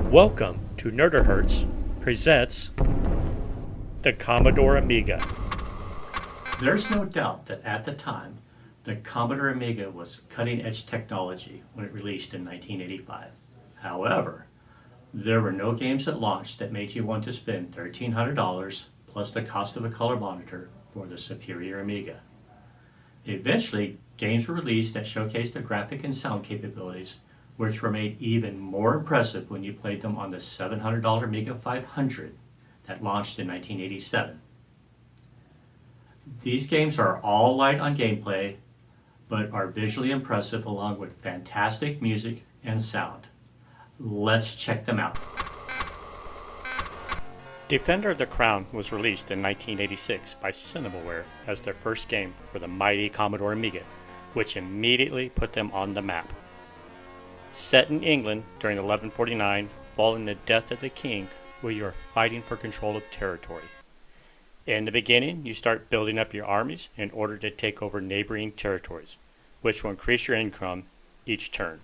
Welcome to Nerderhertz presents the Commodore Amiga. There's no doubt that at the time, the Commodore Amiga was cutting-edge technology when it released in 1985. However, there were no games at launch that made you want to spend $1,300 plus the cost of a color monitor for the superior Amiga. Eventually, games were released that showcased the graphic and sound capabilities, which were made even more impressive when you played them on the $700 Amiga 500 that launched in 1987. These games are all light on gameplay, but are visually impressive along with fantastic music and sound. Let's check them out. Defender of the Crown was released in 1986 by Cinemaware as their first game for the mighty Commodore Amiga, which immediately put them on the map. Set in England during 1149, following the death of the king, where you are fighting for control of territory. In the beginning, you start building up your armies in order to take over neighboring territories, which will increase your income each turn.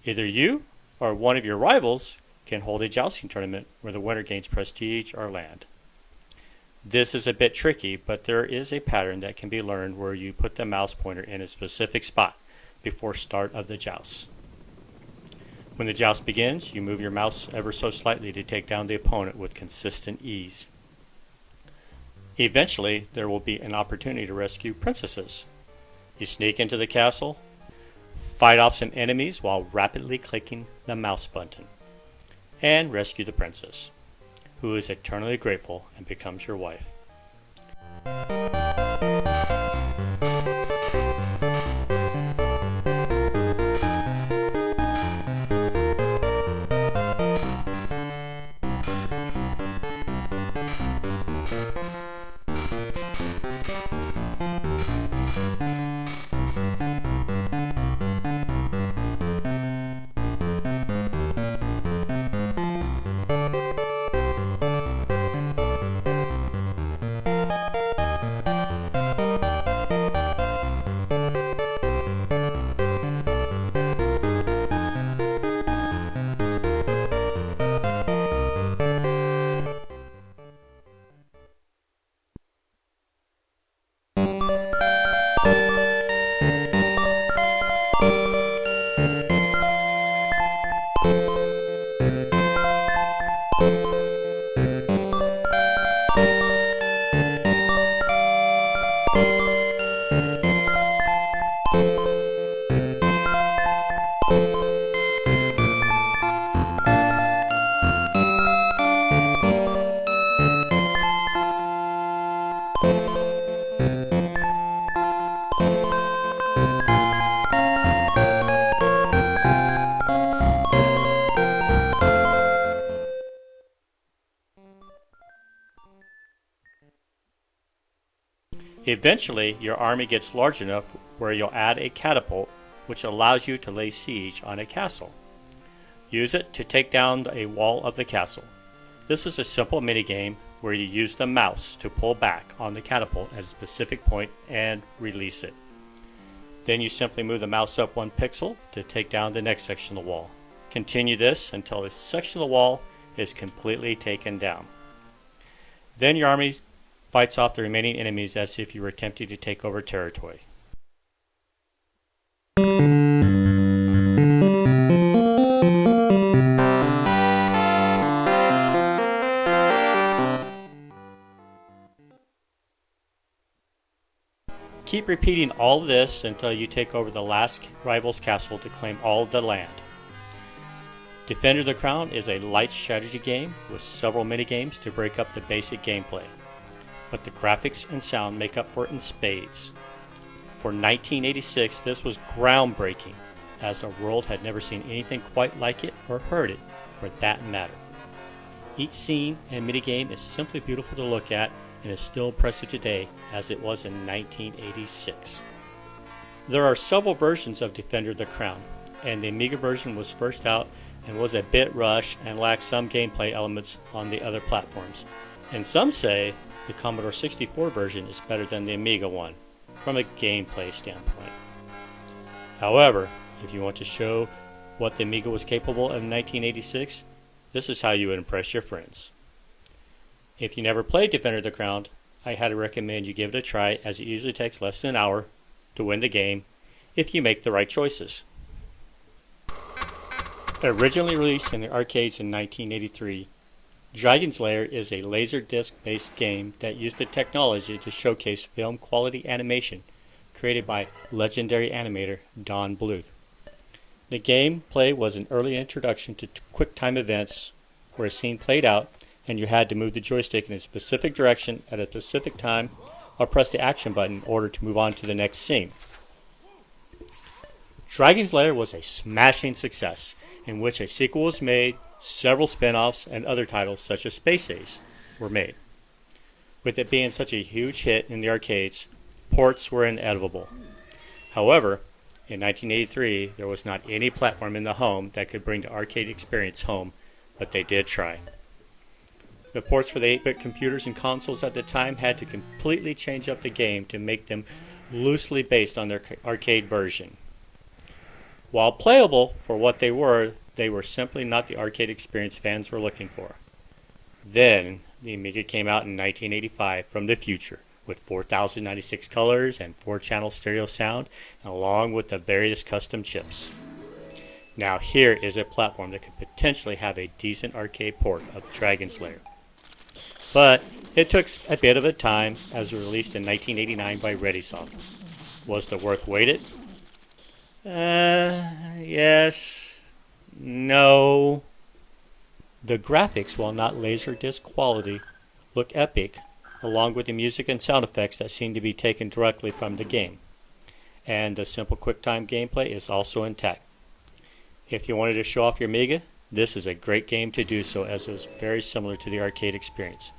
Either you or one of your rivals can hold a jousting tournament where the winner gains prestige or land. This is a bit tricky, but there is a pattern that can be learned where you put the mouse pointer in a specific spot before start of the joust. When the joust begins, you move your mouse ever so slightly to take down the opponent with consistent ease. Eventually, there will be an opportunity to rescue princesses. You sneak into the castle, fight off some enemies while rapidly clicking the mouse button, and rescue the princess, who is eternally grateful and becomes your wife. Eventually, your army gets large enough where you'll add a catapult, which allows you to lay siege on a castle. Use it to take down a wall of the castle. This is a simple minigame where you use the mouse to pull back on the catapult at a specific point and release it. Then you simply move the mouse up 1 pixel to take down the next section of the wall. Continue this until this section of the wall is completely taken down. Then your army fights off the remaining enemies as if you were attempting to take over territory. Keep repeating all this until you take over the last rival's castle to claim all of the land. Defender of the Crown is a light strategy game with several minigames to break up the basic gameplay, but the graphics and sound make up for it in spades. For 1986, this was groundbreaking, as the world had never seen anything quite like it or heard it, for that matter. Each scene and minigame is simply beautiful to look at and is still impressive today as it was in 1986. There are several versions of Defender the Crown, and the Amiga version was first out and was a bit rushed and lacked some gameplay elements on the other platforms. And some say the Commodore 64 version is better than the Amiga one, from a gameplay standpoint. However, if you want to show what the Amiga was capable of in 1986, this is how you would impress your friends. If you never played Defender of the Crown, I highly recommend you give it a try, as it usually takes less than an hour to win the game if you make the right choices. Originally released in the arcades in 1983, Dragon's Lair is a Laserdisc-based game that used the technology to showcase film-quality animation created by legendary animator Don Bluth. The gameplay was an early introduction to QuickTime events where a scene played out and you had to move the joystick in a specific direction at a specific time or press the action button in order to move on to the next scene. Dragon's Lair was a smashing success in which a sequel was made, several spin-offs, and other titles such as Space Ace were made. With it being such a huge hit in the arcades, ports were inevitable. However, in 1983, there was not any platform in the home that could bring the arcade experience home, but they did try. The ports for the 8-bit computers and consoles at the time had to completely change up the game to make them loosely based on their arcade version. While playable for what they were simply not the arcade experience fans were looking for. Then, the Amiga came out in 1985 from the future, with 4096 colors and 4-channel stereo sound, along with the various custom chips. Now here is a platform that could potentially have a decent arcade port of Dragon's Lair. But it took a bit of a time, as it was released in 1989 by ReadySoft. Was the worth waited? Yes. No. The graphics, while not Laserdisc quality, look epic, along with the music and sound effects that seem to be taken directly from the game. And the simple QuickTime gameplay is also intact. If you wanted to show off your Amiga, this is a great game to do so, as it was very similar to the arcade experience.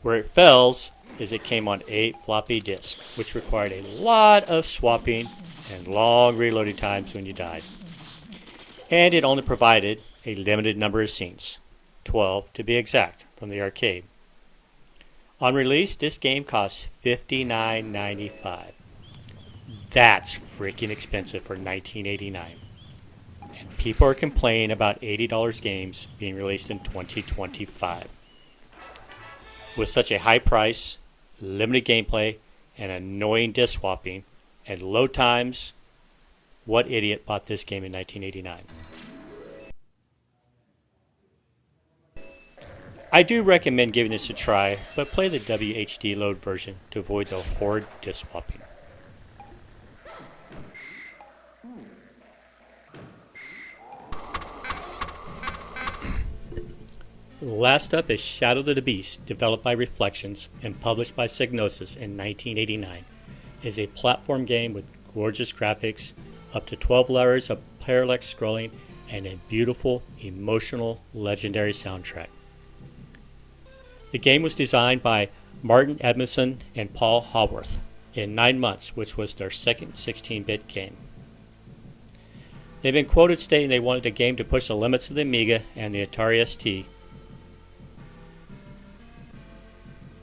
Where it fails is it came on 8 floppy disks, which required a lot of swapping and long reloading times when you died. And it only provided a limited number of scenes, 12 to be exact, from the arcade. On release, this game cost $59.95. That's freaking expensive for 1989. And people are complaining about $80 games being released in 2025. With such a high price, limited gameplay, and annoying disc swapping, and load times, what idiot bought this game in 1989? I do recommend giving this a try, but play the WHD load version to avoid the horrid disc swapping. Last up is Shadow of the Beast, developed by Reflections and published by Psygnosis in 1989. It is a platform game with gorgeous graphics, up to 12 layers of parallax scrolling, and a beautiful, emotional, legendary soundtrack. The game was designed by Martin Edmondson and Paul Haworth in 9 months, which was their second 16-bit game. They've been quoted stating they wanted the game to push the limits of the Amiga and the Atari ST.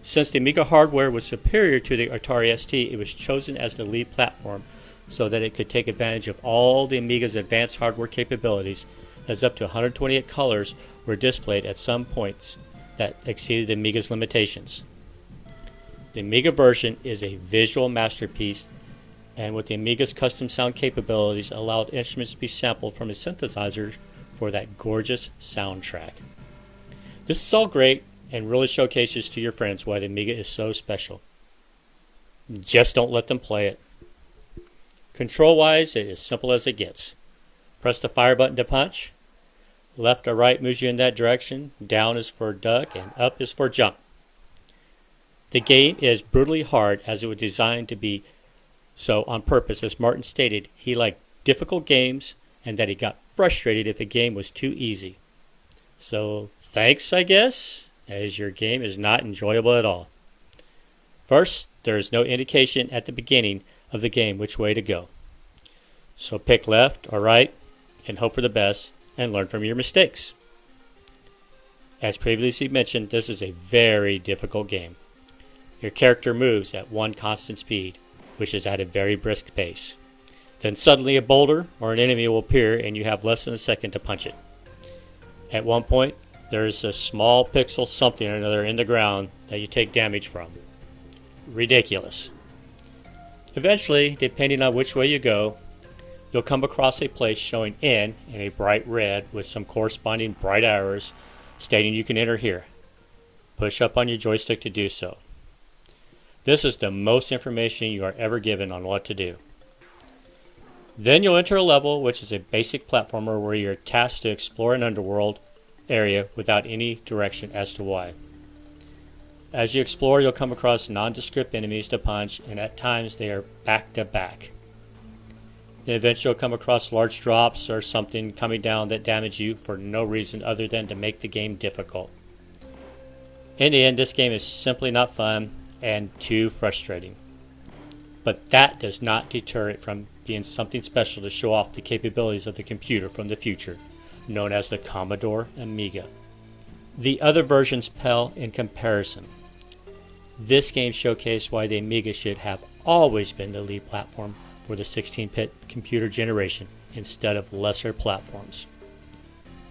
Since the Amiga hardware was superior to the Atari ST, it was chosen as the lead platform so that it could take advantage of all the Amiga's advanced hardware capabilities, as up to 128 colors were displayed at some points that exceeded the Amiga's limitations. The Amiga version is a visual masterpiece, and with the Amiga's custom sound capabilities, allowed instruments to be sampled from a synthesizer for that gorgeous soundtrack. This is all great, and really showcases to your friends why the Amiga is so special. Just don't let them play it. Control-wise, it is simple as it gets. Press the fire button to punch. Left or right moves you in that direction. Down is for duck, and up is for jump. The game is brutally hard, as it was designed to be so on purpose. As Martin stated, he liked difficult games, and that he got frustrated if a game was too easy. So, thanks, I guess, as your game is not enjoyable at all. First, there is no indication at the beginning of the game which way to go. So pick left or right and hope for the best and learn from your mistakes. As previously mentioned, this is a very difficult game. Your character moves at one constant speed, which is at a very brisk pace. Then suddenly a boulder or an enemy will appear and you have less than a second to punch it. At one point, there is a small pixel something or another in the ground that you take damage from. Ridiculous. Eventually, depending on which way you go, you'll come across a place showing N in a bright red with some corresponding bright arrows stating you can enter here. Push up on your joystick to do so. This is the most information you are ever given on what to do. Then you'll enter a level which is a basic platformer where you're tasked to explore an underworld area without any direction as to why. As you explore, you'll come across nondescript enemies to punch, and at times they are back to back. Then eventually you'll come across large drops or something coming down that damage you for no reason other than to make the game difficult. In the end, this game is simply not fun and too frustrating. But that does not deter it from being something special to show off the capabilities of the computer from the future, known as the Commodore Amiga. The other versions pale in comparison. This game showcased why the Amiga should have always been the lead platform for the 16-bit computer generation instead of lesser platforms.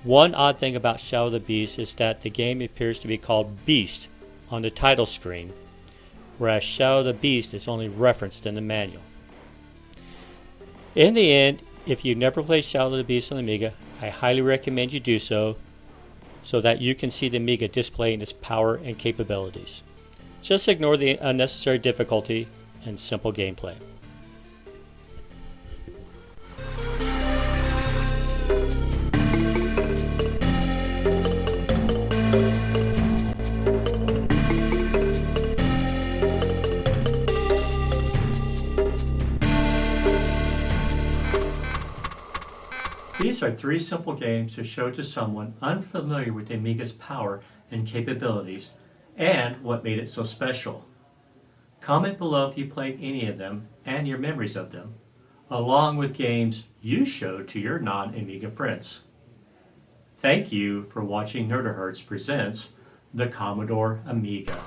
One odd thing about Shadow of the Beast is that the game appears to be called Beast on the title screen, whereas Shadow of the Beast is only referenced in the manual. In the end, if you've never played Shadow of the Beast on the Amiga, I highly recommend you do so that you can see the Amiga displaying its power and capabilities. Just ignore the unnecessary difficulty and simple gameplay. These are 3 simple games to show to someone unfamiliar with the Amiga's power and capabilities and what made it so special. Comment below if you played any of them and your memories of them, along with games you showed to your non-Amiga friends. Thank you for watching Nerdahertz presents the Commodore Amiga.